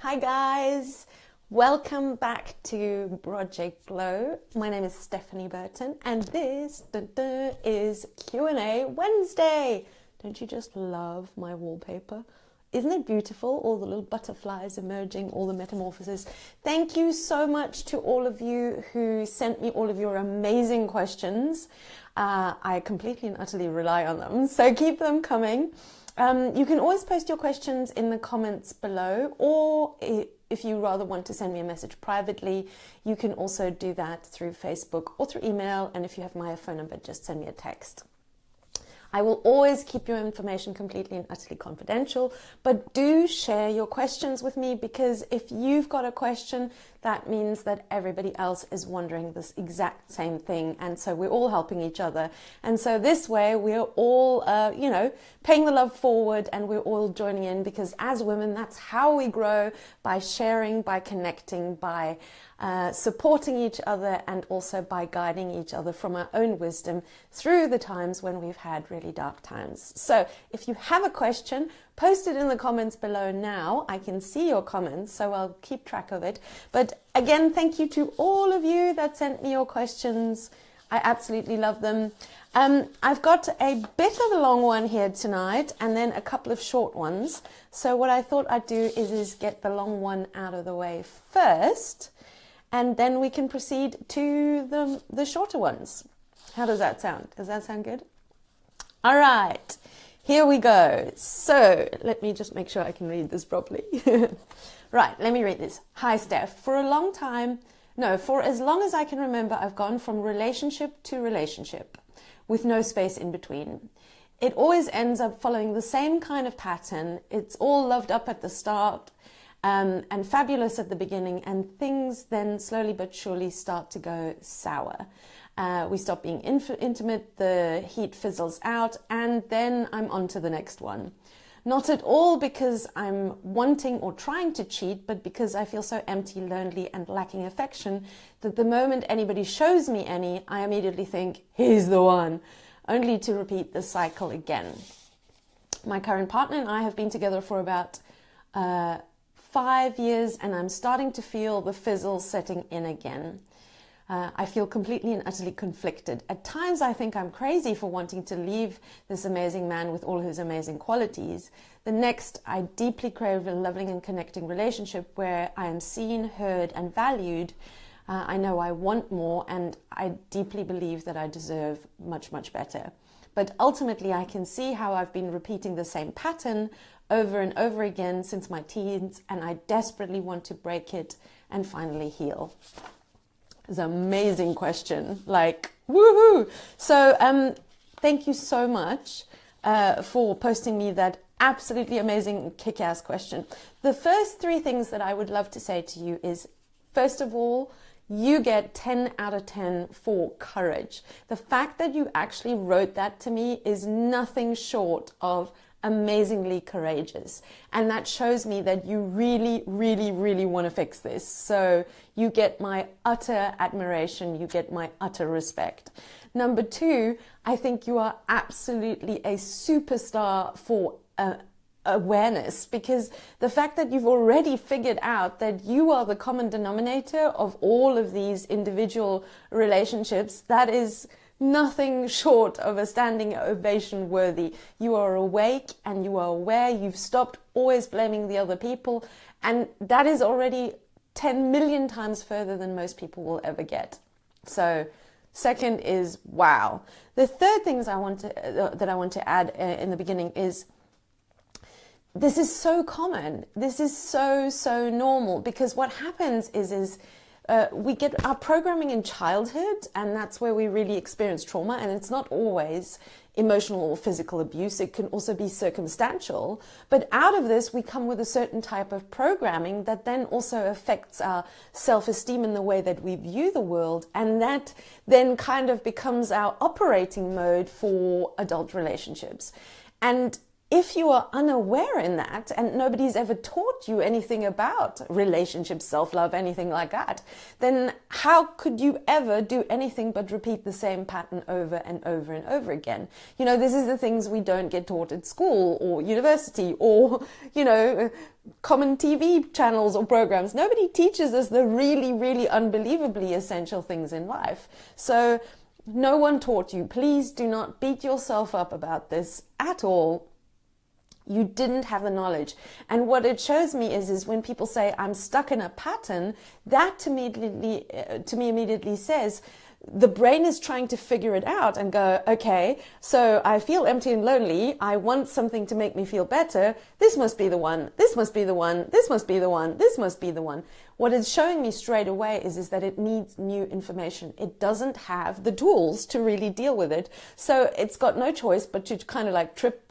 Hi guys, welcome back to Project Glow. My name is Stephanie Burton and this is Q&A Wednesday. Don't you just love my wallpaper? Isn't it beautiful? All the little butterflies emerging, all the metamorphoses. Thank you so much to all of you who sent me all of your amazing questions. I completely and utterly rely on them, so keep them coming. You can always post your questions in the comments below, or if you rather want to send me a message privately, you can also do that through Facebook or through email. And if you have my phone number, just send me a text. I will always keep your information completely and utterly confidential, but do share your questions with me, because if you've got a question, that means that everybody else is wondering this exact same thing. And so we're all helping each other. And so this way we're all, paying the love forward, and we're all joining in, because as women, that's how we grow, by sharing, by connecting, by supporting each other, and also by guiding each other from our own wisdom through the times when we've had really dark times. So if you have a question, post it in the comments below now. I can see your comments, so I'll keep track of it. But again, thank you to all of you that sent me your questions. I absolutely love them. I've got a bit of a long one here tonight, and then a couple of short ones. So what I thought I'd do is get the long one out of the way first, and then we can proceed to the shorter ones. How does that sound? Does that sound good? All right, here we go. So let me just make sure I can read this properly. Right, let me read this. Hi, Steph. For as long as I can remember, I've gone from relationship to relationship with no space in between. It always ends up following the same kind of pattern. It's all loved up at the start, and fabulous at the beginning, and things then slowly but surely start to go sour. We stop being intimate, the heat fizzles out, and then I'm on to the next one. Not at all because I'm wanting or trying to cheat, but because I feel so empty, lonely, and lacking affection that the moment anybody shows me any, I immediately think, he's the one, only to repeat the cycle again. My current partner and I have been together for about 5 years, and I'm starting to feel the fizzle setting in again. I feel completely and utterly conflicted. At times I think I'm crazy for wanting to leave this amazing man with all his amazing qualities. The next, I deeply crave a loving and connecting relationship where I am seen, heard, and valued. I know I want more, and I deeply believe that I deserve much, much better. But ultimately I can see how I've been repeating the same pattern over and over again since my teens, and I desperately want to break it and finally heal. It's an amazing question, like, woohoo! So thank you so much for posting me that absolutely amazing kick-ass question. The first 3 things that I would love to say to you is, first of all, you get 10 out of 10 for courage. The fact that you actually wrote that to me is nothing short of amazingly courageous, and that shows me that you really, really, really want to fix this. So you get my utter admiration, you get my utter respect. Number 2, I think you are absolutely a superstar for awareness, because the fact that you've already figured out that you are the common denominator of all of these individual relationships, that is nothing short of a standing ovation worthy. You are awake and you are aware. You've stopped always blaming the other people, and that is already 10 million times further than most people will ever get. So second is wow. The third things I want to add in the beginning is, this is so common. This is so normal, because what happens is we get our programming in childhood, and that's where we really experience trauma. And it's not always emotional or physical abuse. It can also be circumstantial. But out of this, we come with a certain type of programming that then also affects our self-esteem in the way that we view the world. And that then kind of becomes our operating mode for adult relationships. And if you are unaware in that and nobody's ever taught you anything about relationships, self-love, anything like that, then how could you ever do anything but repeat the same pattern over and over and over again? You know, this is the things we don't get taught at school or university or, you know, common TV channels or programs. Nobody teaches us the really, really unbelievably essential things in life. So no one taught you. Please do not beat yourself up about this at all. You didn't have the knowledge. And what it shows me is when people say, I'm stuck in a pattern, that to me immediately says, the brain is trying to figure it out and go, okay, so I feel empty and lonely. I want something to make me feel better. This must be the one. This must be the one. This must be the one. This must be the one. What it's showing me straight away is that it needs new information. It doesn't have the tools to really deal with it. So it's got no choice but to kind of like trip,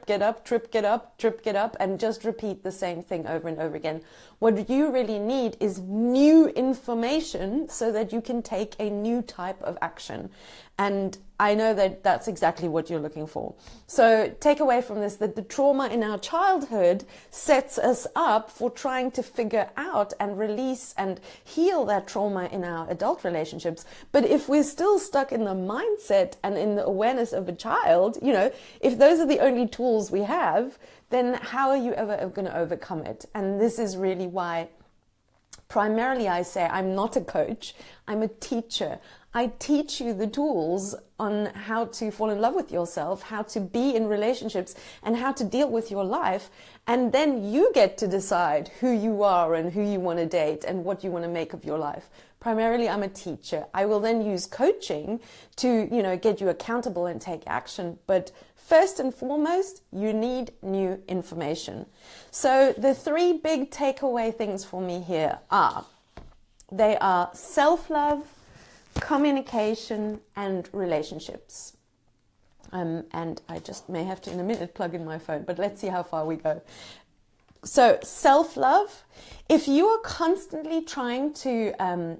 get up, trip, get up, trip, get up, and just repeat the same thing over and over again. What you really need is new information so that you can take a new type of action. And I know that that's exactly what you're looking for. So take away from this that the trauma in our childhood sets us up for trying to figure out and release and heal that trauma in our adult relationships. But if we're still stuck in the mindset and in the awareness of a child, you know, if those are the only tools we have, then how are you ever going to overcome it? And this is really why primarily I say I'm not a coach, I'm a teacher. I teach you the tools on how to fall in love with yourself, how to be in relationships, and how to deal with your life. And then you get to decide who you are and who you want to date and what you want to make of your life. Primarily, I'm a teacher. I will then use coaching to, you know, get you accountable and take action. But first and foremost, you need new information. So the three big takeaway things for me here are, they are self-love, communication, and relationships. And I just may have to in a minute plug in my phone, but let's see how far we go. So self-love, if you are constantly trying to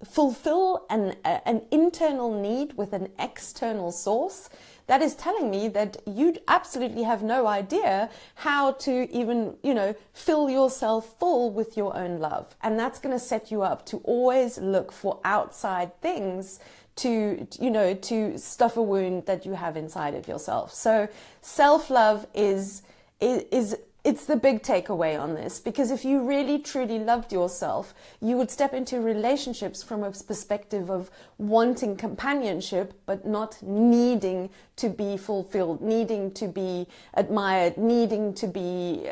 fulfill an internal need with an external source, that is telling me that you absolutely have no idea how to even, you know, fill yourself full with your own love. And that's going to set you up to always look for outside things to, you know, to stuff a wound that you have inside of yourself. So self-love is it's the big takeaway on this, because if you really truly loved yourself, you would step into relationships from a perspective of wanting companionship, but not needing to be fulfilled, needing to be admired, needing to be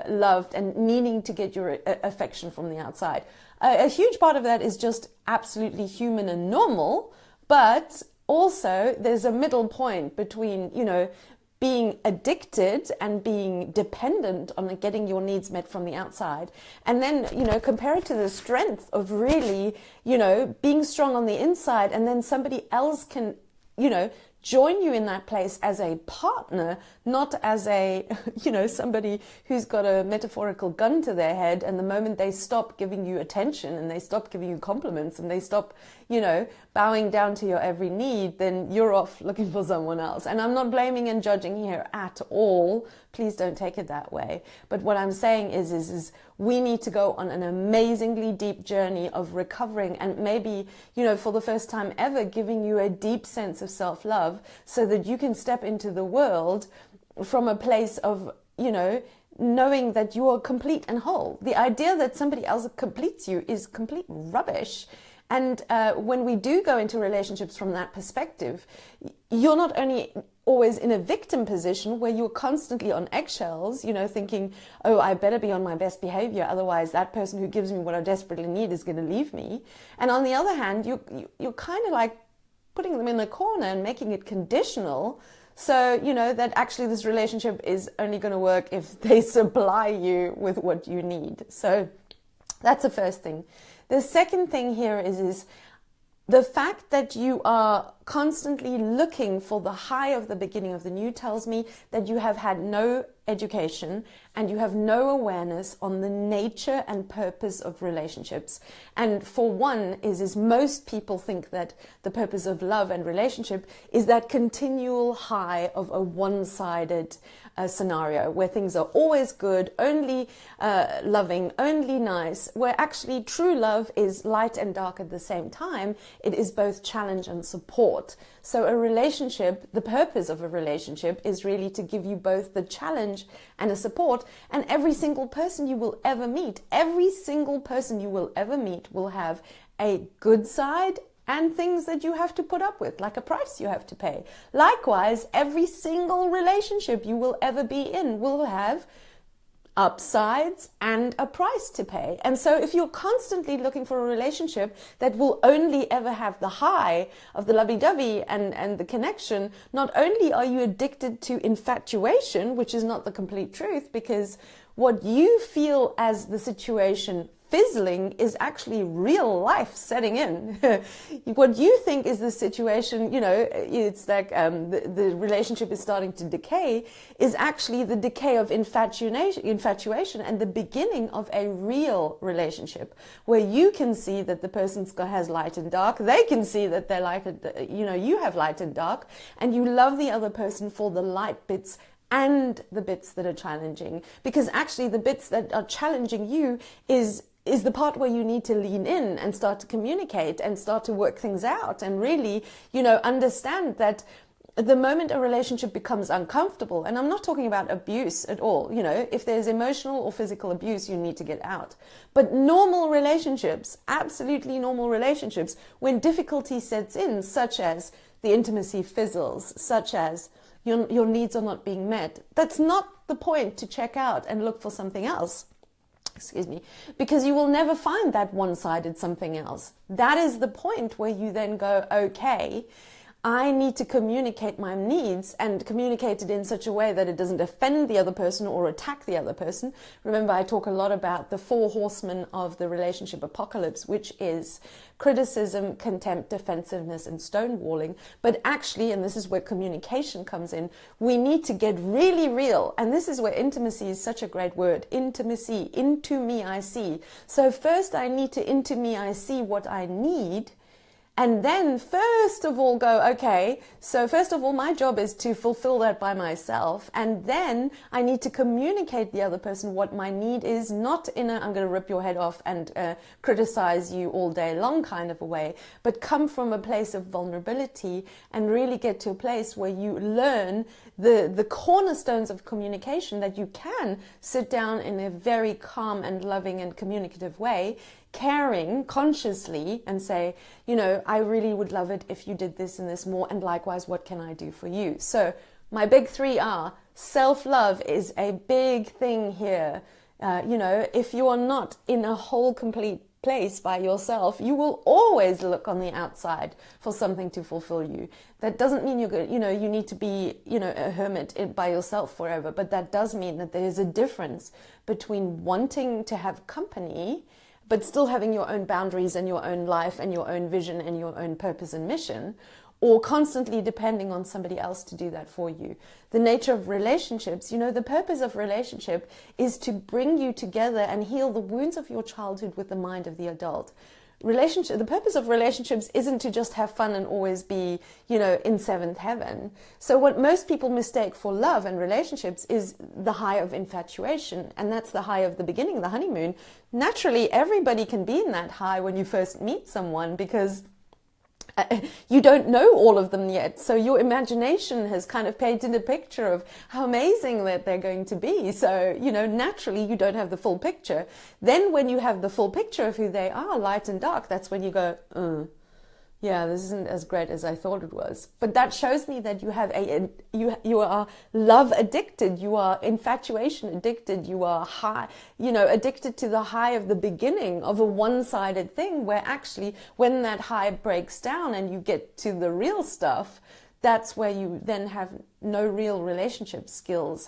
loved, and needing to get your affection from the outside. A huge part of that is just absolutely human and normal, but also there's a middle point between, you know, being addicted and being dependent on getting your needs met from the outside. And then, you know, compare it to the strength of really, you know, being strong on the inside, and then somebody else can, you know, join you in that place as a partner, not as a, you know, somebody who's got a metaphorical gun to their head, and the moment they stop giving you attention and they stop giving you compliments and they stop, you know, bowing down to your every need, then you're off looking for someone else. And I'm not blaming and judging here at all. Please don't take it that way. But what I'm saying is we need to go on an amazingly deep journey of recovering, and maybe, you know, for the first time ever, giving you a deep sense of self-love so that you can step into the world from a place of, you know, knowing that you are complete and whole. The idea that somebody else completes you is complete rubbish. And when we do go into relationships from that perspective, you're not only always in a victim position where you're constantly on eggshells, you know, thinking, oh, I better be on my best behavior, otherwise that person who gives me what I desperately need is going to leave me. And on the other hand, you're kind of like putting them in a corner and making it conditional. So, you know, that actually this relationship is only going to work if they supply you with what you need. So that's the first thing. The second thing here is the fact that you are constantly looking for the high of the beginning of the new tells me that you have had no education and you have no awareness on the nature and purpose of relationships. And for one is most people think that the purpose of love and relationship is that continual high of a one-sided scenario where things are always good, only loving, only nice, where actually true love is light and dark at the same time. It is both challenge and support. So a relationship, the purpose of a relationship is really to give you both the challenge and a support. And every single person you will ever meet, will have a good side and things that you have to put up with, like a price you have to pay. Likewise, every single relationship you will ever be in will have upsides and a price to pay. And so if you're constantly looking for a relationship that will only ever have the high of the lovey-dovey and the connection, not only are you addicted to infatuation, which is not the complete truth, because what you feel as the situation fizzling is actually real life setting in. What you think is the situation, it's like the relationship is starting to decay, is actually the decay of infatuation and the beginning of a real relationship where you can see that the person has light and dark, they can see that they're you have light and dark, and you love the other person for the light bits and the bits that are challenging, because actually the bits that are challenging you is the part where you need to lean in and start to communicate and start to work things out and really, understand that the moment a relationship becomes uncomfortable, and I'm not talking about abuse at all, if there's emotional or physical abuse, you need to get out. But normal relationships, absolutely normal relationships, when difficulty sets in, such as the intimacy fizzles, such as your needs are not being met, that's not the point to check out and look for something else. Excuse me, because you will never find that one-sided something else. That is the point where you then go, okay, I need to communicate my needs and communicate it in such a way that it doesn't offend the other person or attack the other person. Remember, I talk a lot about the 4 horsemen of the relationship apocalypse, which is criticism, contempt, defensiveness, and stonewalling. But actually, and this is where communication comes in, we need to get really real. And this is where intimacy is such a great word. Intimacy, into me I see. So first I need to into me I see what I need. And then first of all go, okay, so first of all, my job is to fulfill that by myself. And then I need to communicate the other person what my need is, not in a, I'm going to rip your head off and criticize you all day long kind of a way, but come from a place of vulnerability and really get to a place where you learn the cornerstones of communication, that you can sit down in a very calm and loving and communicative way, caring consciously, and say, I really would love it if you did this and this more, and likewise, what can I do for you? So my big 3 are, self-love is a big thing here. If you are not in a whole complete place by yourself, you will always look on the outside for something to fulfill you. That doesn't mean you're good, you need to be, a hermit by yourself forever, but that does mean that there is a difference between wanting to have company but still having your own boundaries and your own life and your own vision and your own purpose and mission, or constantly depending on somebody else to do that for you. The nature of relationships, the purpose of relationship is to bring you together and heal the wounds of your childhood with the mind of the adult. The purpose of relationships isn't to just have fun and always be, in seventh heaven. So what most people mistake for love and relationships is the high of infatuation. And that's the high of the beginning, the honeymoon. Naturally, everybody can be in that high when you first meet someone, because you don't know all of them yet. So your imagination has kind of painted a picture of how amazing that they're going to be. So, naturally you don't have the full picture. Then when you have the full picture of who they are, light and dark, that's when you go, yeah, this isn't as great as I thought it was. But that shows me that you have you are love addicted, you are infatuation addicted, you are high, addicted to the high of the beginning of a one-sided thing, where actually when that high breaks down and you get to the real stuff, that's where you then have no real relationship skills,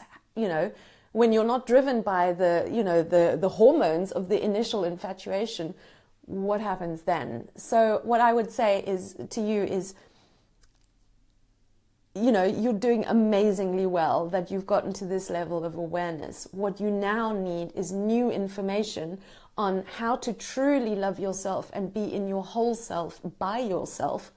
when you're not driven by the hormones of the initial infatuation. what happens then? So what I would say is to you is, you know, you're doing amazingly well that you've gotten to this level of awareness. What you now need is new information on how to truly love yourself and be in your whole self by yourself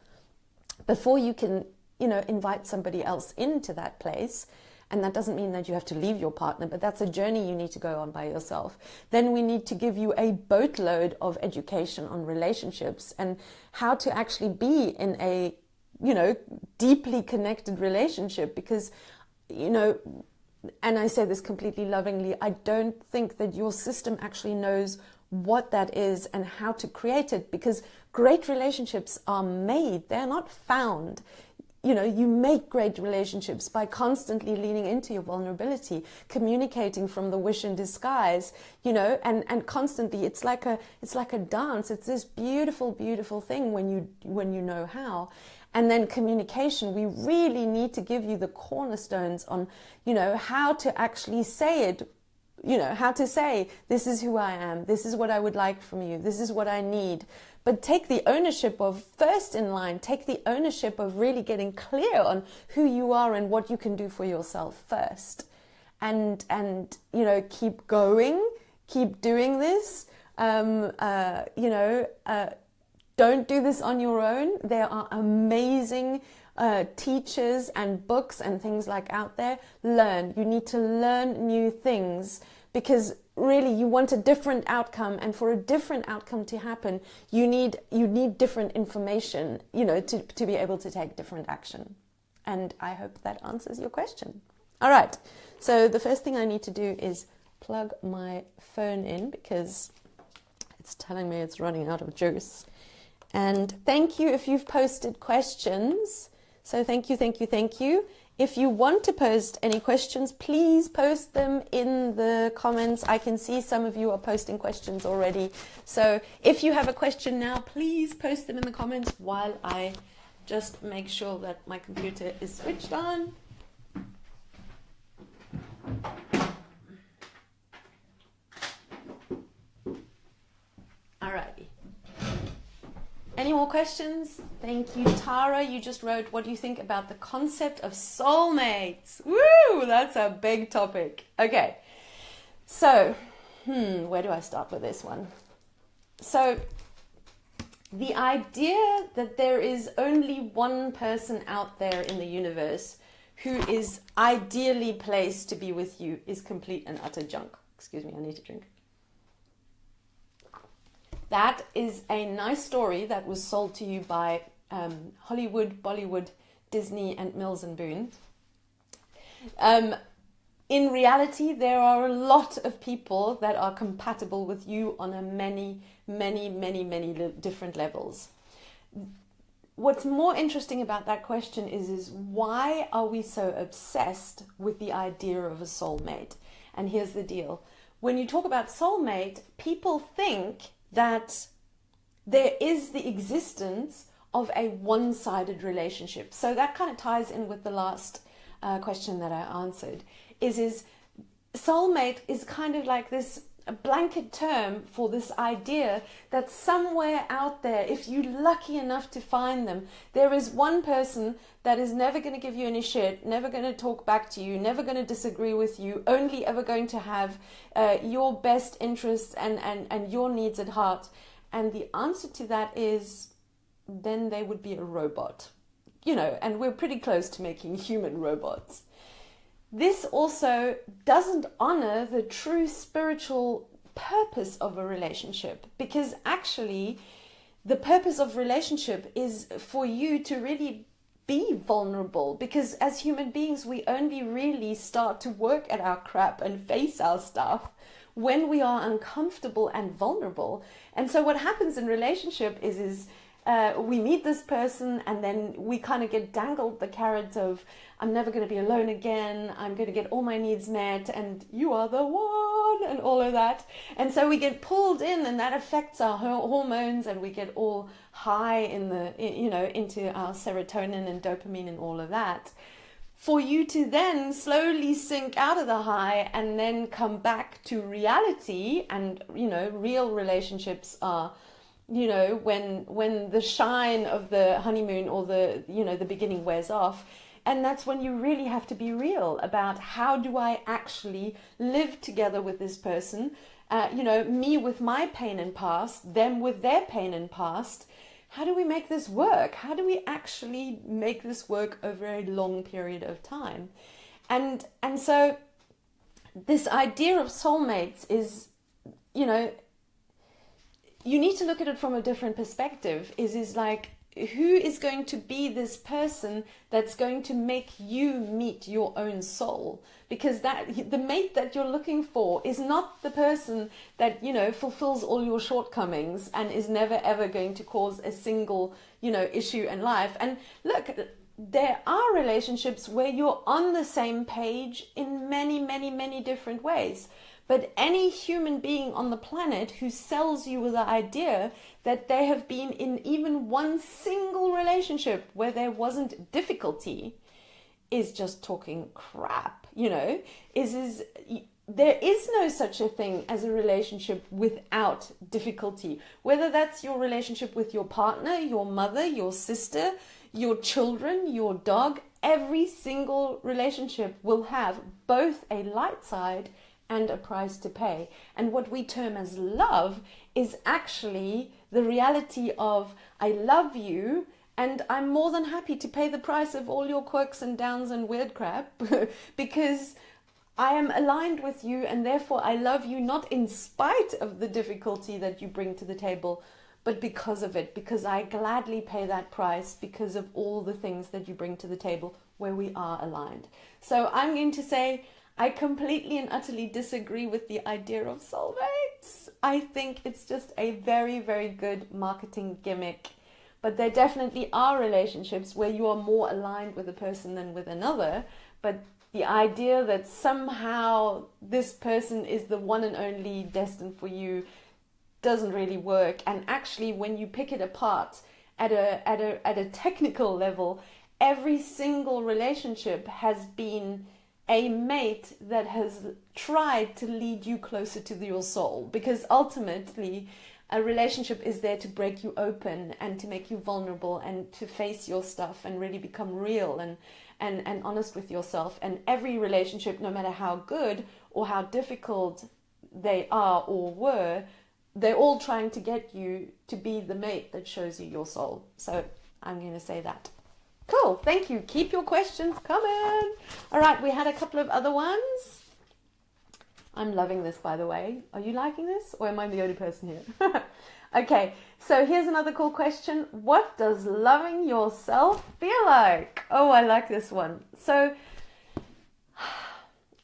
before you can, you know, invite somebody else into that place. And that doesn't mean that you have to leave your partner, but that's a journey you need to go on by yourself. Then we need to give you a boatload of education on relationships and how to actually be in a, you know, deeply connected relationship. Because, you know, and I say this completely lovingly, I don't think that your system actually knows what that is and how to create it, because great relationships are made, they're not found. You know, you make great relationships by constantly leaning into your vulnerability, communicating from the wish in disguise, you know, and constantly, it's like a dance. It's this beautiful, beautiful thing when you know how. And then communication, we really need to give you the cornerstones on, you know, how to actually say it, you know, how to say, this is who I am, this is what I would like from you, this is what I need. But take the ownership of, first in line, take the ownership of really getting clear on who you are and what you can do for yourself first. And you know, keep going, keep doing this. You know, don't do this on your own. There are amazing teachers and books and things like out there. Learn. You need to learn new things, because really you want a different outcome, and for a different outcome to happen, you need different information, you know, to be able to take different action. And I hope that answers your question. All right, so the first thing I need to do is plug my phone in, because it's telling me it's running out of juice. And thank you if you've posted questions. So thank you, thank you, thank you. If you want to post any questions, please post them in the comments. I can see some of you are posting questions already. So if you have a question now, please post them in the comments while I just make sure that my computer is switched on. Alrighty. Any more questions? Thank you, Tara. You just wrote, what do you think about the concept of soulmates? Woo, that's a big topic. Okay, so, where do I start with this one? So, the idea that there is only one person out there in the universe who is ideally placed to be with you is complete and utter junk. Excuse me, I need to drink. That is a nice story that was sold to you by Hollywood, Bollywood, Disney, and Mills and Boon. In reality, there are a lot of people that are compatible with you on a many different levels. What's more interesting about that question is why are we so obsessed with the idea of a soulmate? And here's the deal. When you talk about soulmate, people think that there is the existence of a one-sided relationship. So that kind of ties in with the last question that I answered. Is soulmate is kind of like this a blanket term for this idea that somewhere out there, if you're lucky enough to find them, there is one person that is never going to give you any shit, never going to talk back to you, never going to disagree with you, only ever going to have your best interests and your needs at heart. And the answer to that is, then they would be a robot. You know, and we're pretty close to making human robots. This also doesn't honor the true spiritual purpose of a relationship, because actually the purpose of relationship is for you to really be vulnerable, because as human beings we only really start to work at our crap and face our stuff when we are uncomfortable and vulnerable. And so what happens in relationship is we meet this person and then we kind of get dangled the carrot of, I'm never going to be alone again, I'm going to get all my needs met, and you are the one, and all of that. And so we get pulled in, and that affects our hormones, and we get all high in the, you know, into our serotonin and dopamine and all of that. For you to then slowly sink out of the high and then come back to reality, and, you know, real relationships are, you know, when the shine of the honeymoon or the, you know, the beginning wears off. And that's when you really have to be real about, how do I actually live together with this person? You know, me with my pain and past, them with their pain and past. How do we make this work? How do we actually make this work over a long period of time? And so this idea of soulmates is, you know, you need to look at it from a different perspective. Is like, who is going to be this person that's going to make you meet your own soul? Because that the mate that you're looking for is not the person that, you know, fulfills all your shortcomings and is never ever going to cause a single, you know, issue in life. And look, there are relationships where you're on the same page in many, many, many different ways. But any human being on the planet who sells you the idea that they have been in even one single relationship where there wasn't difficulty is just talking crap, you know, there is no such a thing as a relationship without difficulty. Whether that's your relationship with your partner, your mother, your sister, your children, your dog, every single relationship will have both a light side and a price to pay. And what we term as love is actually the reality of, I love you and I'm more than happy to pay the price of all your quirks and downs and weird crap because I am aligned with you, and therefore I love you, not in spite of the difficulty that you bring to the table, but because of it, because I gladly pay that price because of all the things that you bring to the table where we are aligned. So I'm going to say, I completely and utterly disagree with the idea of soulmates. I think it's just a very, very good marketing gimmick. But there definitely are relationships where you are more aligned with a person than with another. But the idea that somehow this person is the one and only destined for you doesn't really work. And actually, when you pick it apart at a technical level, every single relationship has been a mate that has tried to lead you closer to your soul, because ultimately a relationship is there to break you open and to make you vulnerable and to face your stuff and really become real and honest with yourself. And every relationship, no matter how good or how difficult they are or were, they're all trying to get you to be the mate that shows you your soul. So I'm going to say that. Cool, thank you. Keep your questions coming. All right, we had a couple of other ones. I'm loving this, by the way. Are you liking this, or am I the only person here? Okay, so here's another cool question. What does loving yourself feel like? Oh, I like this one. So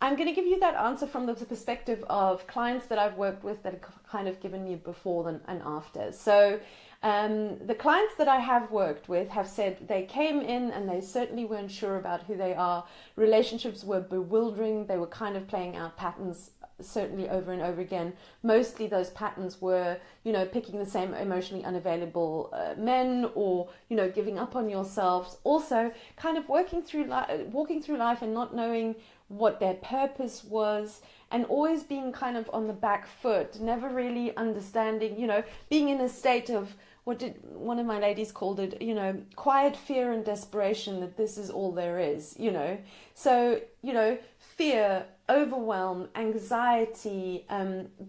I'm going to give you that answer from the perspective of clients that I've worked with that have kind of given me before and after. So the clients that I have worked with have said they came in and they certainly weren't sure about who they are. Relationships were bewildering. They were kind of playing out patterns certainly over and over again. Mostly those patterns were, you know, picking the same emotionally unavailable men, or, you know, giving up on yourselves. Also kind of walking through life and not knowing what their purpose was, and always being kind of on the back foot, never really understanding, you know, being in a state of, what did one of my ladies called it, you know, quiet fear and desperation that this is all there is, you know. So, you know, fear, overwhelm, anxiety,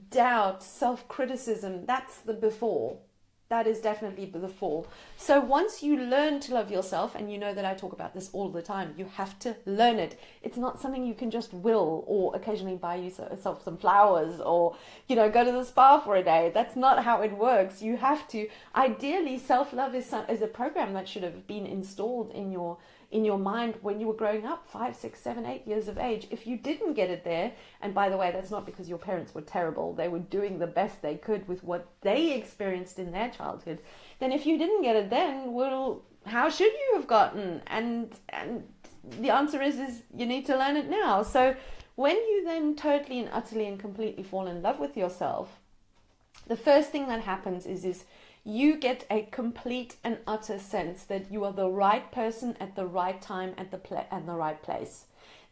doubt, self-criticism, that's the before. That is definitely the fall. So once you learn to love yourself, and you know that I talk about this all the time, you have to learn it. It's not something you can just will, or occasionally buy yourself some flowers, or, you know, go to the spa for a day. That's not how it works. You have to, ideally, self-love is a program that should have been installed in your mind when you were growing up, 5, 6, 7, 8 years of age. If you didn't get it there, and by the way, that's not because your parents were terrible, they were doing the best they could with what they experienced in their childhood, then if you didn't get it then, well, how should you have gotten? And the answer is you need to learn it now. So when you then totally and utterly and completely fall in love with yourself, the first thing that happens is you get a complete and utter sense that you are the right person at the right time at the right place.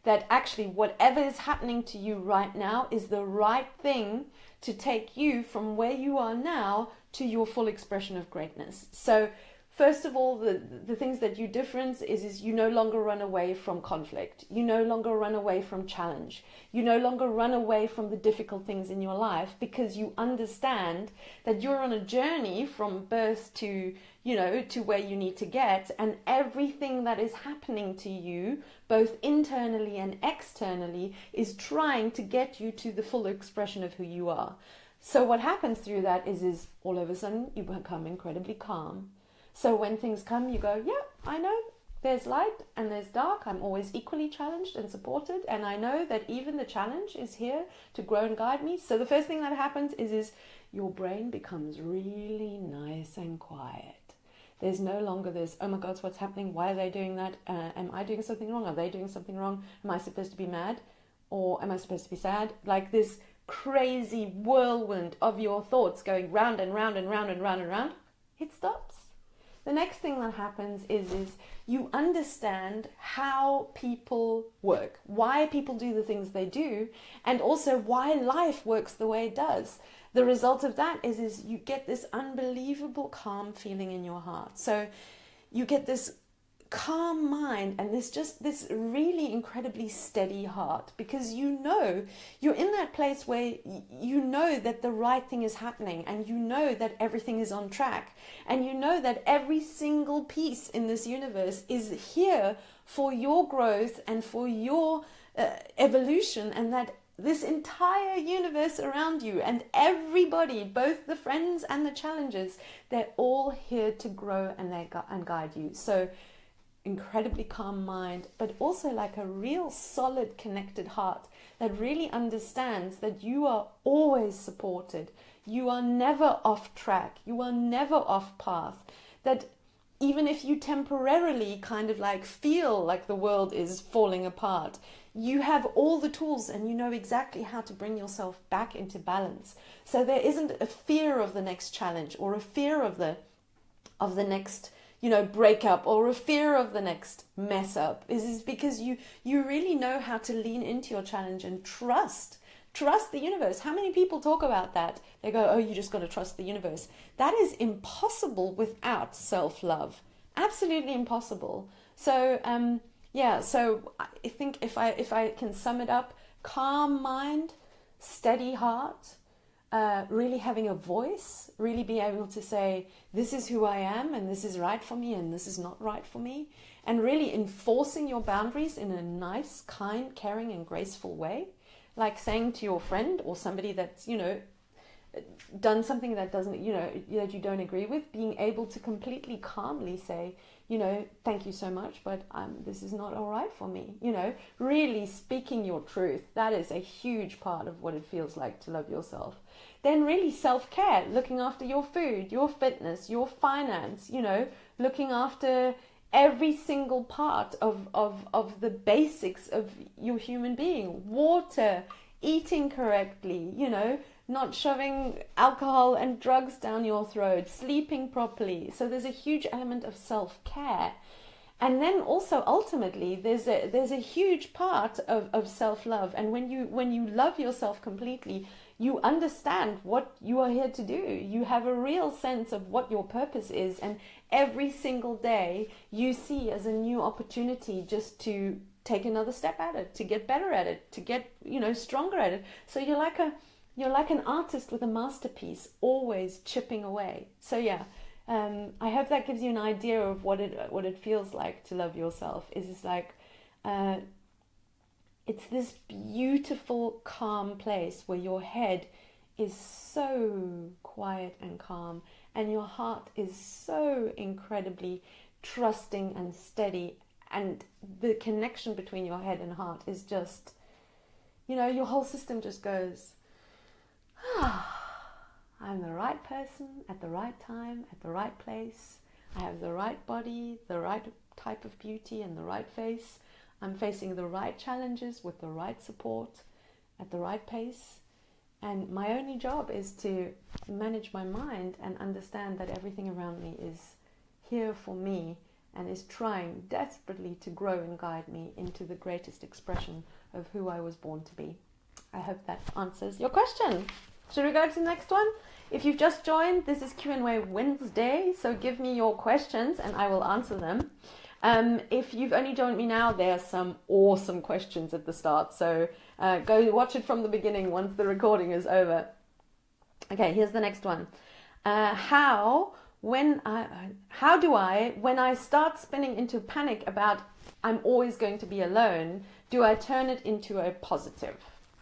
that actually whatever is happening to you right now is the right thing to take you from where you are now to your full expression of greatness. So first of all, the things that you difference is you no longer run away from conflict. You no longer run away from challenge. You no longer run away from the difficult things in your life, because you understand that you're on a journey from birth to, to where you need to get, and everything that is happening to you, both internally and externally, is trying to get you to the full expression of who you are. So what happens through that is all of a sudden you become incredibly calm. So when things come, you go, yeah, I know there's light and there's dark. I'm always equally challenged and supported. And I know that even the challenge is here to grow and guide me. So the first thing that happens is your brain becomes really nice and quiet. There's no longer this, oh my God, what's happening? Why are they doing that? Am I doing something wrong? Are they doing something wrong? Am I supposed to be mad? Or am I supposed to be sad? Like this crazy whirlwind of your thoughts going round and round and round and round and round. It stops. The next thing that happens is you understand how people work, why people do the things they do, and also why life works the way it does. The result of that is you get this unbelievable calm feeling in your heart. So you get this calm mind and this really incredibly steady heart, because you're in that place where you know that the right thing is happening, and you know that everything is on track, and you know that every single piece in this universe is here for your growth and for your evolution, and that this entire universe around you and everybody, both the friends and the challengers, they're all here to grow and guide you. So incredibly calm mind, but also like a real solid connected heart that really understands that you are always supported. You are never off track. You are never off path. That even if you temporarily kind of like feel like the world is falling apart, you have all the tools and you know exactly how to bring yourself back into balance. So there isn't a fear of the next challenge, or a fear of the next breakup, or a fear of the next mess up. Is because you really know how to lean into your challenge and trust the universe. How many people talk about that? They go, oh, you just got to trust the universe. That is impossible without self-love. Absolutely impossible. So so I think if I can sum it up, calm mind, steady heart, really having a voice, really be able to say, this is who I am, and this is right for me, and this is not right for me, and really enforcing your boundaries in a nice, kind, caring, and graceful way, like saying to your friend or somebody that's, done something that doesn't, that you don't agree with, being able to completely calmly say, thank you so much, but this is not all right for me. Really speaking your truth. That is a huge part of what it feels like to love yourself. Then really self-care, looking after your food, your fitness, your finance, looking after every single part of the basics of your human being. Water, eating correctly, not shoving alcohol and drugs down your throat, sleeping properly. So there's a huge element of self-care. And then also ultimately there's a huge part of self-love. And when you love yourself completely, you understand what you are here to do. You have a real sense of what your purpose is, and every single day you see as a new opportunity just to take another step at it, to get better at it, to get stronger at it. So you're like an artist with a masterpiece, always chipping away. So I hope that gives you an idea of what it feels like to love yourself. It's like it's this beautiful, calm place where your head is so quiet and calm, and your heart is so incredibly trusting and steady, and the connection between your head and heart is just, your whole system just goes, I'm the right person at the right time, at the right place. I have the right body, the right type of beauty, and the right face. I'm facing the right challenges with the right support at the right pace. And my only job is to manage my mind and understand that everything around me is here for me, and is trying desperately to grow and guide me into the greatest expression of who I was born to be. I hope that answers your question. Should we go to the next one? If you've just joined, this is Q&A Wednesday, so give me your questions and I will answer them. If you've only joined me now, there are some awesome questions at the start, so go watch it from the beginning once the recording is over. Okay, here's the next one. How do I, when I start spinning into panic about I'm always going to be alone, do I turn it into a positive?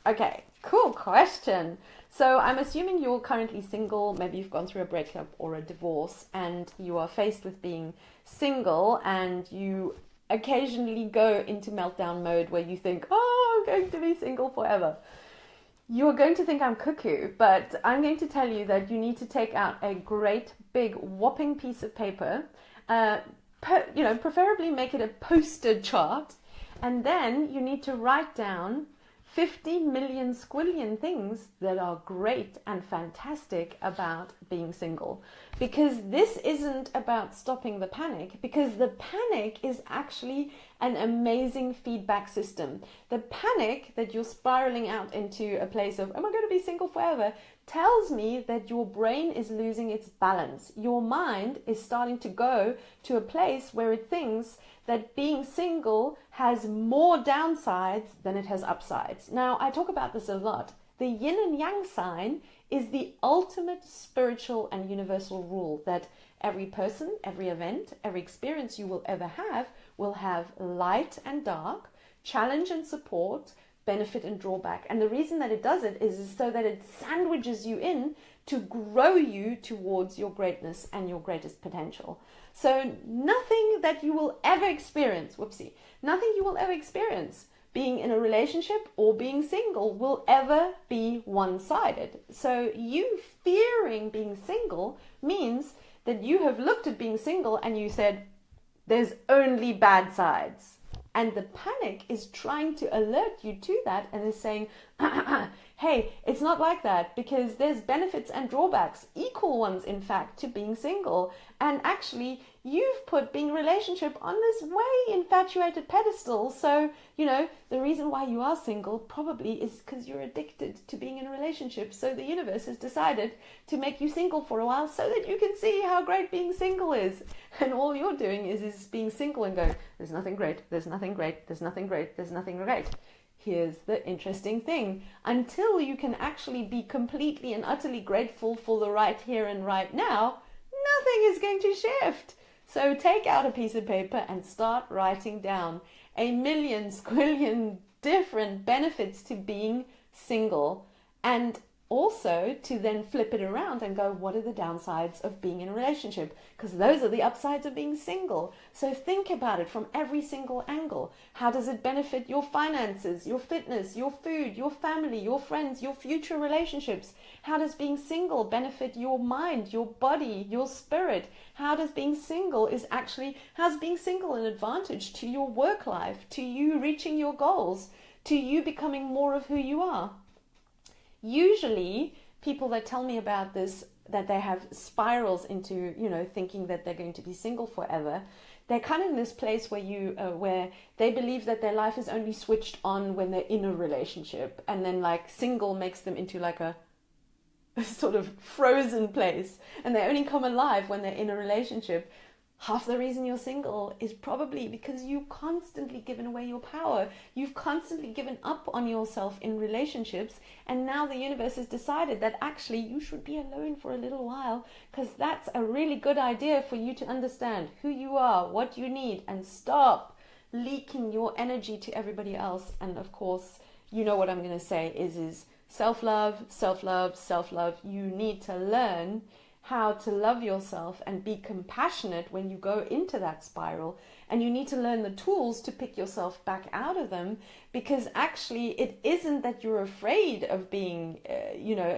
Okay, cool question. So I'm assuming you're currently single, maybe you've gone through a breakup or a divorce and you are faced with being single and you occasionally go into meltdown mode where you think, oh, I'm going to be single forever. You're going to think I'm cuckoo, but I'm going to tell you that you need to take out a great big whopping piece of paper, preferably make it a poster chart, and then you need to write down 50 million squillion things that are great and fantastic about being single. Because this isn't about stopping the panic, because the panic is actually an amazing feedback system. The panic that you're spiraling out into a place of, am I going to be single forever, tells me that your brain is losing its balance. Your mind is starting to go to a place where it thinks that being single has more downsides than it has upsides. Now, I talk about this a lot. The yin and yang sign is the ultimate spiritual and universal rule that every person, every event, every experience you will ever have will have light and dark, challenge and support, benefit and drawback. And the reason that it does it is so that it sandwiches you in to grow you towards your greatness and your greatest potential. So nothing that you will ever experience, nothing you will ever experience being in a relationship or being single will ever be one-sided. So you fearing being single means that you have looked at being single and you said, there's only bad sides. And the panic is trying to alert you to that and is saying, hey, it's not like that, because there's benefits and drawbacks, equal ones in fact, to being single. And actually, you've put being in a relationship on this way infatuated pedestal. So, the reason why you are single probably is because you're addicted to being in a relationship. So the universe has decided to make you single for a while so that you can see how great being single is. And all you're doing is being single and going, there's nothing great, there's nothing great, there's nothing great, there's nothing great. Here's the interesting thing. Until you can actually be completely and utterly grateful for the right here and right now, nothing is going to shift. So take out a piece of paper and start writing down a million squillion different benefits to being single, and also to then flip it around and go, what are the downsides of being in a relationship? Because those are the upsides of being single. So think about it from every single angle. How does it benefit your finances, your fitness, your food, your family, your friends, your future relationships? How does being single benefit your mind, your body, your spirit? How does being single how's being single an advantage to your work life, to you reaching your goals, to you becoming more of who you are? Usually, people that tell me about this, that they have spirals into, thinking that they're going to be single forever, they're kind of in this place where they believe that their life is only switched on when they're in a relationship, and then single makes them into a sort of frozen place, and they only come alive when they're in a relationship. Half the reason you're single is probably because you've constantly given away your power. You've constantly given up on yourself in relationships, and now the universe has decided that actually you should be alone for a little while, because that's a really good idea for you to understand who you are, what you need, and stop leaking your energy to everybody else. And of course, you know what I'm going to say is self-love, self-love, self-love. You need to learn how to love yourself and be compassionate when you go into that spiral. And you need to learn the tools to pick yourself back out of them, because actually it isn't that you're afraid of being,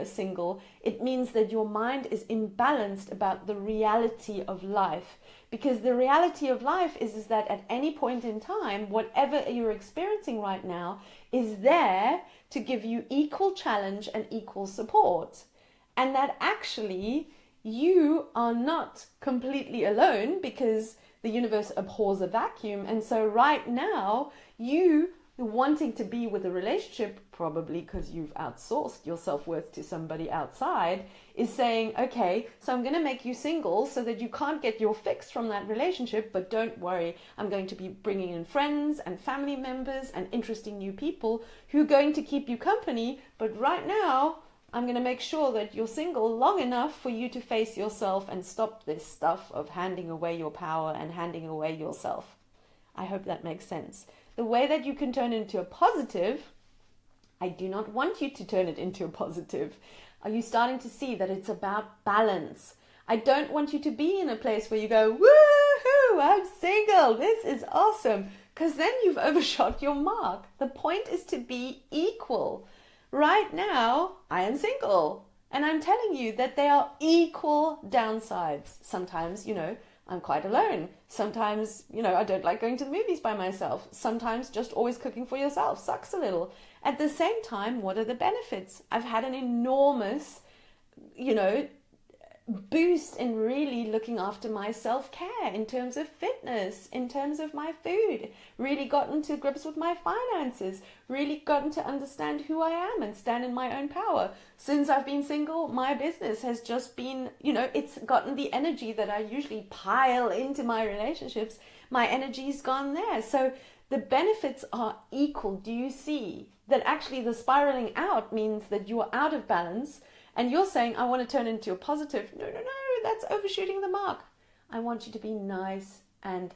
single. It means that your mind is imbalanced about the reality of life. Because the reality of life is that at any point in time, whatever you're experiencing right now is there to give you equal challenge and equal support. And that actually you are not completely alone, because the universe abhors a vacuum. And so right now, you wanting to be with a relationship, probably because you've outsourced your self-worth to somebody outside, is saying, okay, so I'm going to make you single so that you can't get your fix from that relationship, but don't worry, I'm going to be bringing in friends and family members and interesting new people who are going to keep you company, but right now I'm going to make sure that you're single long enough for you to face yourself and stop this stuff of handing away your power and handing away yourself. I hope that makes sense. The way that you can turn it into a positive, I do not want you to turn it into a positive. Are you starting to see that it's about balance? I don't want you to be in a place where you go, woohoo, I'm single, this is awesome, because then you've overshot your mark. The point is to be equal. Right now, I am single, and I'm telling you that there are equal downsides. Sometimes, I'm quite alone. Sometimes, I don't like going to the movies by myself. Sometimes just always cooking for yourself sucks a little. At the same time, what are the benefits? I've had an enormous, boost in really looking after my self-care in terms of fitness, in terms of my food, really gotten to grips with my finances, really gotten to understand who I am and stand in my own power. Since I've been single, my business has just been, it's gotten the energy that I usually pile into my relationships. My energy's gone there. So the benefits are equal. Do you see that actually the spiraling out means that you're out of balance? And you're saying, I want to turn into a positive. No, that's overshooting the mark. I want you to be nice and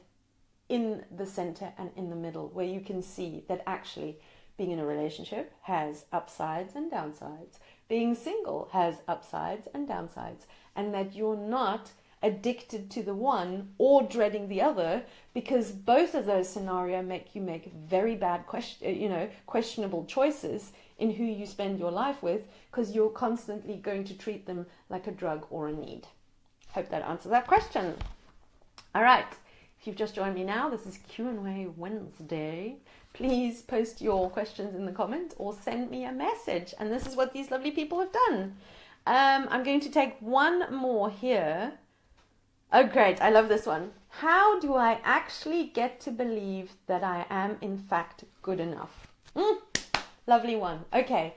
in the center and in the middle, where you can see that actually being in a relationship has upsides and downsides. Being single has upsides and downsides. And that you're not addicted to the one or dreading the other, because both of those scenarios make you make very bad questionable choices in who you spend your life with, because you're constantly going to treat them like a drug or a need. Hope that answers that question. All right, if you've just joined me now, this is Q&A Wednesday. Please post your questions in the comments or send me a message. And this is what these lovely people have done. I'm going to take one more here. Oh, great. I love this one. How do I actually get to believe that I am in fact good enough? Lovely one. Okay.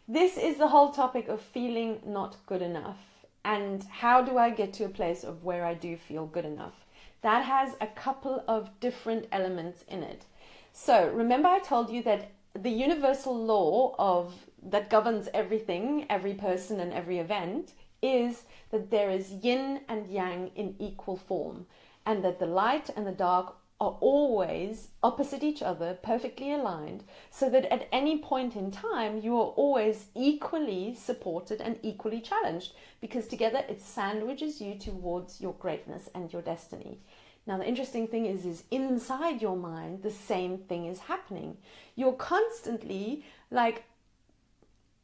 This is the whole topic of feeling not good enough. And how do I get to a place of where I do feel good enough? That has a couple of different elements in it. So remember I told you that the universal law that governs everything, every person and every event, is that there is yin and yang in equal form, and that the light and the dark are always opposite each other, perfectly aligned, so that at any point in time you are always equally supported and equally challenged, because together it sandwiches you towards your greatness and your destiny. Now the interesting thing is inside your mind the same thing is happening. You're constantly like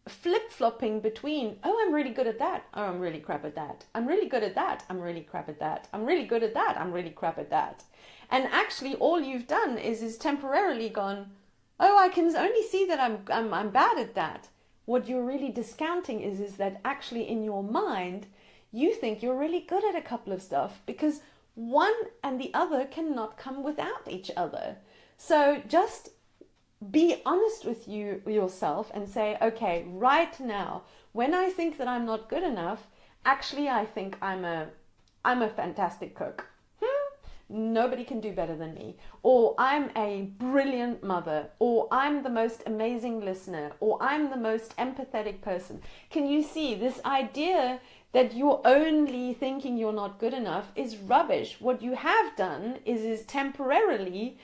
flip-flopping between, oh, I'm really good at that, oh, I'm really crap at that, I'm really good at that, I'm really crap at that, I'm really good at that, I'm really crap at that. And actually all you've done is temporarily gone, oh, I can only see that I'm bad at that. What you're really discounting is that actually in your mind you think you're really good at a couple of stuff, because one and the other cannot come without each other. So just be honest with yourself and say, okay, right now, when I think that I'm not good enough, actually I think I'm a fantastic cook. Nobody can do better than me. Or I'm a brilliant mother, or I'm the most amazing listener, or I'm the most empathetic person. Can you see this idea that you're only thinking you're not good enough is rubbish? What you have done is temporarily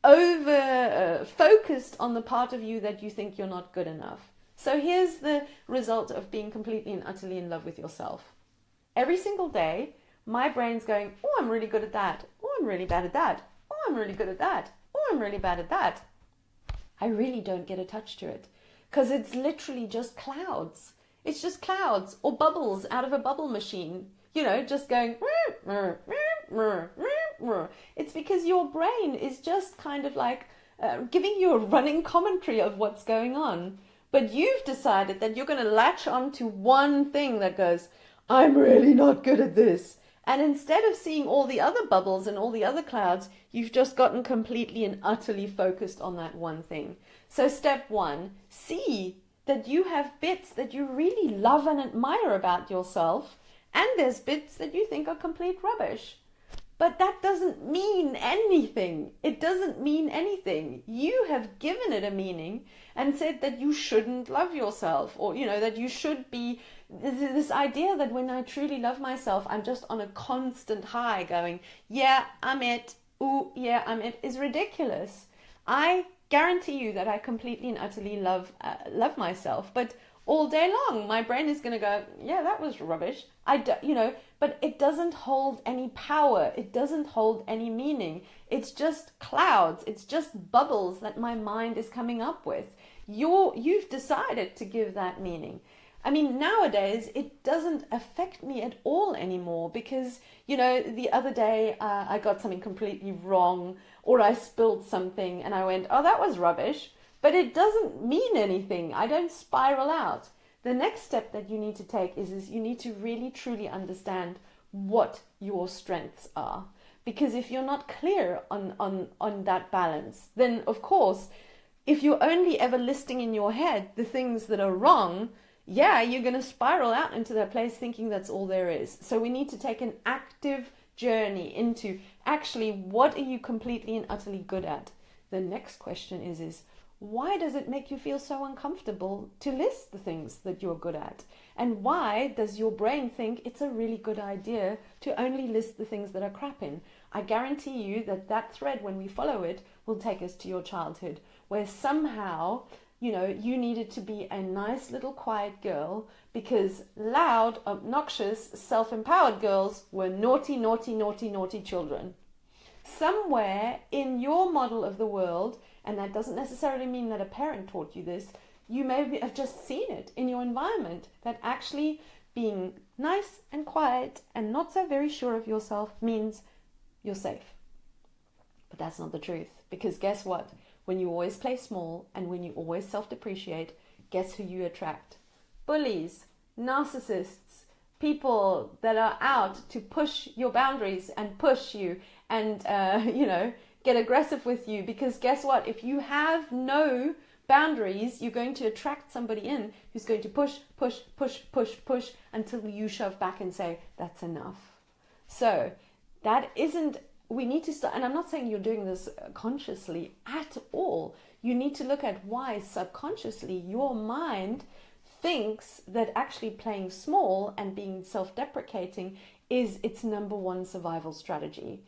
over focused on the part of you that you think you're not good enough. So here's the result of being completely and utterly in love with yourself. Every single day, my brain's going, oh, I'm really good at that. Oh, I'm really bad at that. Oh, I'm really good at that. Oh, I'm really bad at that. I really don't get attached to it, because it's literally just clouds. It's just clouds or bubbles out of a bubble machine, just going, it's because your brain is just kind of like giving you a running commentary of what's going on. But you've decided that you're going to latch on to one thing that goes, I'm really not good at this. And instead of seeing all the other bubbles and all the other clouds, you've just gotten completely and utterly focused on that one thing. So step one, see that you have bits that you really love and admire about yourself, and there's bits that you think are complete rubbish. But that doesn't mean anything. It doesn't mean anything. You have given it a meaning and said that you shouldn't love yourself, or, that you should be this idea that when I truly love myself, I'm just on a constant high going, yeah, I'm it. Ooh, yeah, I'm it, is ridiculous. I guarantee you that I completely and utterly love myself, but all day long, my brain is going to go, yeah, that was rubbish. But it doesn't hold any power. It doesn't hold any meaning. It's just clouds. It's just bubbles that my mind is coming up with. You've decided to give that meaning. I mean, nowadays, it doesn't affect me at all anymore because, the other day I got something completely wrong, or I spilled something and I went, oh, that was rubbish. But it doesn't mean anything. I don't spiral out. The next step that you need to take is you need to really truly understand what your strengths are. Because if you're not clear on that balance, then of course, if you're only ever listing in your head the things that are wrong, yeah, you're going to spiral out into that place thinking that's all there is. So we need to take an active journey into actually what are you completely and utterly good at. The next question is why does it make you feel so uncomfortable to list the things that you're good at? And why does your brain think it's a really good idea to only list the things that are crap in? I guarantee you that thread, when we follow it, will take us to your childhood, where somehow, you needed to be a nice little quiet girl because loud, obnoxious, self-empowered girls were naughty, naughty, naughty, naughty children. Somewhere in your model of the world, and that doesn't necessarily mean that a parent taught you this, you may have just seen it in your environment, that actually being nice and quiet and not so very sure of yourself means you're safe. But that's not the truth, because guess what? When you always play small and when you always self-depreciate, guess who you attract? Bullies, narcissists, people that are out to push your boundaries and push you and, get aggressive with you. Because guess what? If you have no boundaries, you're going to attract somebody in who's going to push, push, push, push, push until you shove back and say, that's enough. So we need to start, and I'm not saying you're doing this consciously at all. You need to look at why subconsciously your mind thinks that actually playing small and being self-deprecating is its number one survival strategy.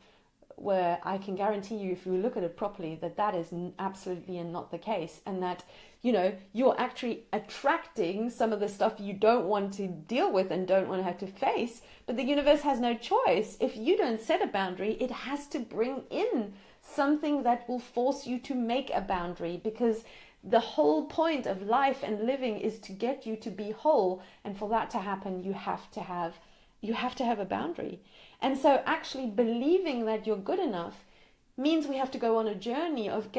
Where I can guarantee you, if you look at it properly, that is absolutely not the case, and that you're actually attracting some of the stuff you don't want to deal with and don't want to have to face. But the universe has no choice. If you don't set a boundary, it has to bring in something that will force you to make a boundary, because the whole point of life and living is to get you to be whole, and for that to happen, you have to have a boundary. And so actually believing that you're good enough means we have to go on a journey of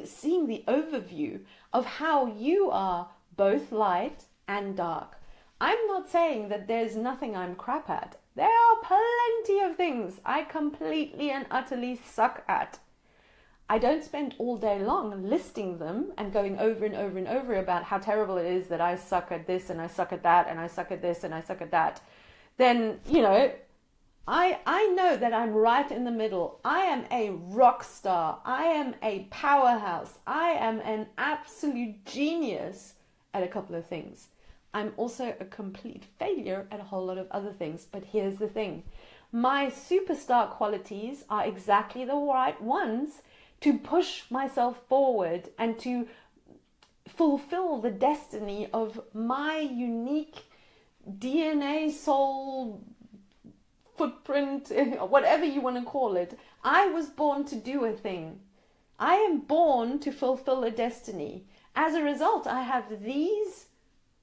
seeing the overview of how you are both light and dark. I'm not saying that there's nothing I'm crap at. There are plenty of things I completely and utterly suck at. I don't spend all day long listing them and going over and over and over about how terrible it is that I suck at this and I suck at that and I suck at this and I suck at that. Then, I know that I'm right in the middle. I am a rock star. I am a powerhouse. I am an absolute genius at a couple of things. I'm also a complete failure at a whole lot of other things. But here's the thing. My superstar qualities are exactly the right ones to push myself forward and to fulfill the destiny of my unique DNA, soul, footprint, whatever you want to call it. I was born to do a thing. I am born to fulfill a destiny. As a result, I have these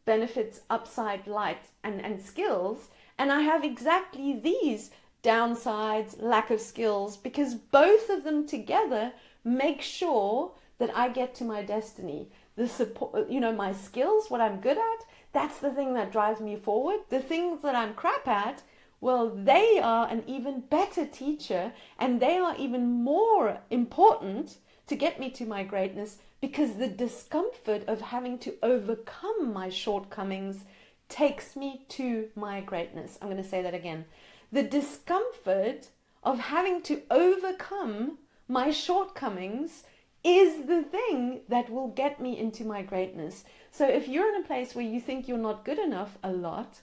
benefits, upside, light, and skills, and I have exactly these downsides, lack of skills, because both of them together make sure that I get to my destiny. The support, my skills, what I'm good at, That's the thing that drives me forward. The things that I'm crap at, well, they are an even better teacher, and they are even more important to get me to my greatness, because the discomfort of having to overcome my shortcomings takes me to my greatness. I'm going to say that again. The discomfort of having to overcome my shortcomings is the thing that will get me into my greatness. So if you're in a place where you think you're not good enough a lot,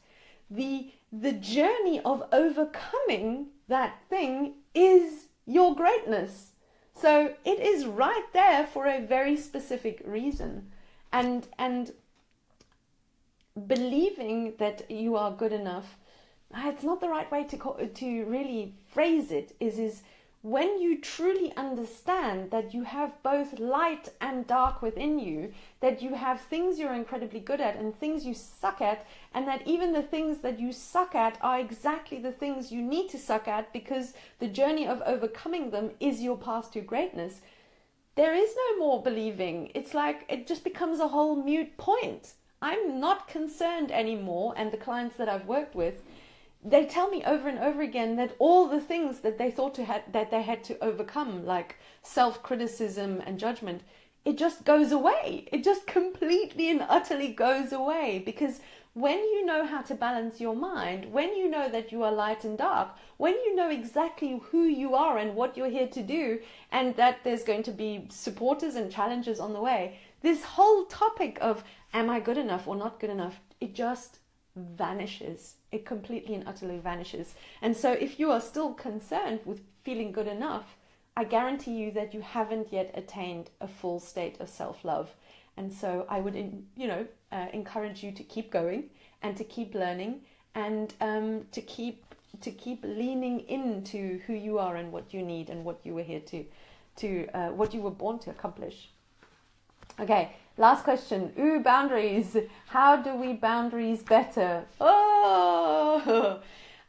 the journey of overcoming that thing is your greatness. So it is right there for a very specific reason. And believing that you are good enough, it's not the right way to really phrase it, is when you truly understand that you have both light and dark within you, that you have things you're incredibly good at and things you suck at, and that even the things that you suck at are exactly the things you need to suck at, because the journey of overcoming them is your path to greatness. There is no more believing. It's like it just becomes a whole moot point. I'm not concerned anymore, and the clients that I've worked with, they tell me over and over again that all the things that they thought that they had to overcome, like self-criticism and judgment, it just goes away. It just completely and utterly goes away, because when you know how to balance your mind, when you know that you are light and dark, when you know exactly who you are and what you're here to do, and that there's going to be supporters and challenges on the way, this whole topic of am I good enough or not good enough, it just vanishes. It completely and utterly vanishes. And so if you are still concerned with feeling good enough, I guarantee you that you haven't yet attained a full state of self-love. And so I would encourage you to keep going and to keep learning, and to keep leaning into who you are and what you need and what you were here to what you were born to accomplish. Okay, last question. Boundaries. How do we boundaries better?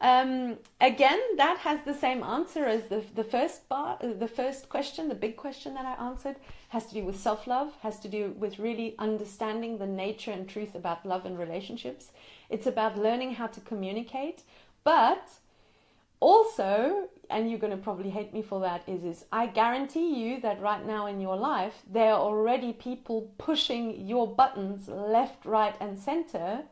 Again, that has the same answer as the first question, the big question that I answered. Has to do with self-love, has to do with really understanding the nature and truth about love and relationships. It's about learning how to communicate, but also, and you're going to probably hate me for that, is I guarantee you that right now in your life, there are already people pushing your buttons left, right, and center,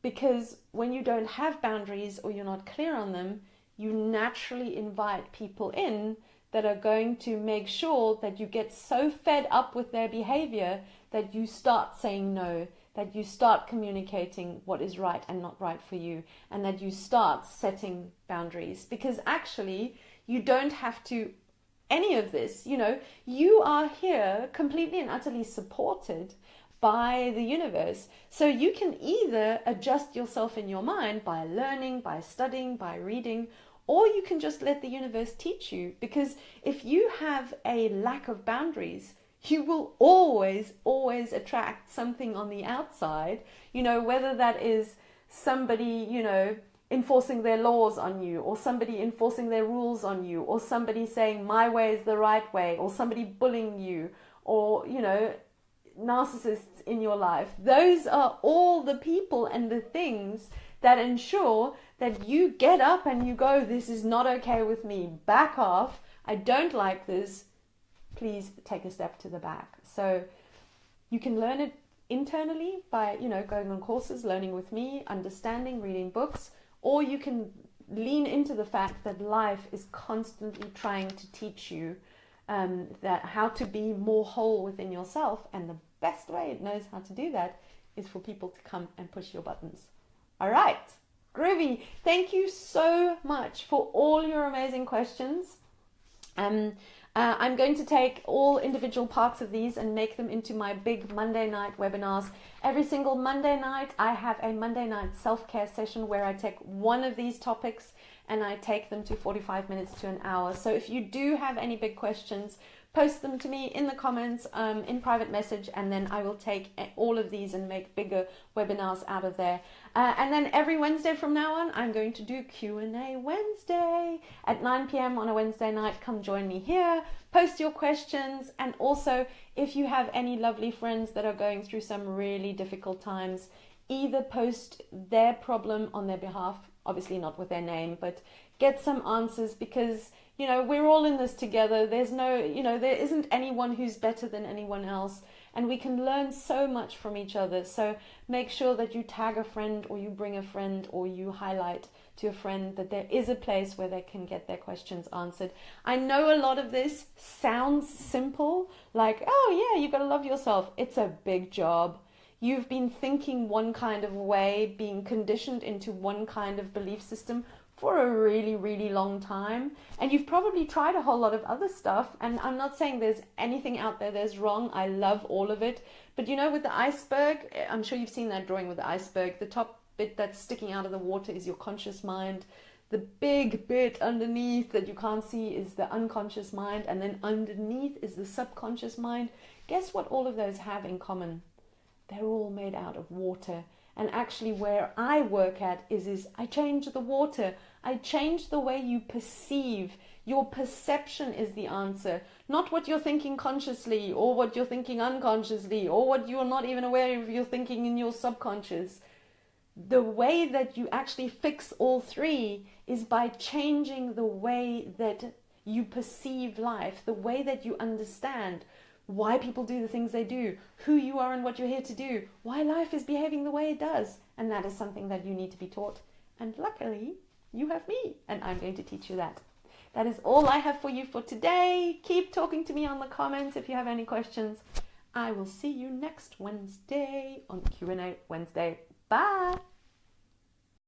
because when you don't have boundaries or you're not clear on them, you naturally invite people in that are going to make sure that you get so fed up with their behavior that you start saying no, that you start communicating what is right and not right for you, and that you start setting boundaries. Because actually, you don't have to any of this. You are here completely and utterly supported by the universe. So you can either adjust yourself in your mind by learning, by studying, by reading, or you can just let the universe teach you. Because if you have a lack of boundaries, you will always attract something on the outside, whether that is somebody, enforcing their laws on you, or somebody enforcing their rules on you, or somebody saying my way is the right way, or somebody bullying you, or, narcissists in your life. Those are all the people and the things that ensure that you get up and you go, this is not okay with me, back off, I don't like this, please take a step to the back. So you can learn it internally by, going on courses, learning with me, understanding, reading books, or you can lean into the fact that life is constantly trying to teach you that how to be more whole within yourself, and the best way it knows how to do that is for people to come and push your buttons. All right, groovy. Thank you so much for all your amazing questions. I'm going to take all individual parts of these and make them into my big Monday night webinars. Every single Monday night, I have a Monday night self-care session where I take one of these topics and I take them to 45 minutes to an hour. So if you do have any big questions, post them to me in the comments, in private message, and then I will take all of these and make bigger webinars out of there. And then every Wednesday from now on, I'm going to do Q&A Wednesday at 9 p.m. on a Wednesday night. Come join me here, post your questions, and also if you have any lovely friends that are going through some really difficult times, either post their problem on their behalf, obviously not with their name, but get some answers, because we're all in this together. There's no, there isn't anyone who's better than anyone else, and we can learn so much from each other. So make sure that you tag a friend, or you bring a friend, or you highlight to a friend that there is a place where they can get their questions answered. I know a lot of this sounds simple, like, oh yeah, you gotta love yourself. It's a big job. You've been thinking one kind of way, being conditioned into one kind of belief system for a really, really long time. And you've probably tried a whole lot of other stuff. And I'm not saying there's anything out there that's wrong. I love all of it. But with the iceberg, I'm sure you've seen that drawing with the iceberg. The top bit that's sticking out of the water is your conscious mind. The big bit underneath that you can't see is the unconscious mind. And then underneath is the subconscious mind. Guess what all of those have in common? They're all made out of water. And actually where I work at is I change the water. I change the way you perceive. Your perception is the answer. Not what you're thinking consciously, or what you're thinking unconsciously, or what you're not even aware of you're thinking in your subconscious. The way that you actually fix all three is by changing the way that you perceive life, the way that you understand why people do the things they do, who you are and what you're here to do, why life is behaving the way it does. And that is something that you need to be taught. And luckily, you have me, and I'm going to teach you that. That is all I have for you for today. Keep talking to me on the comments if you have any questions. I will see you next Wednesday on Q&A Wednesday. Bye!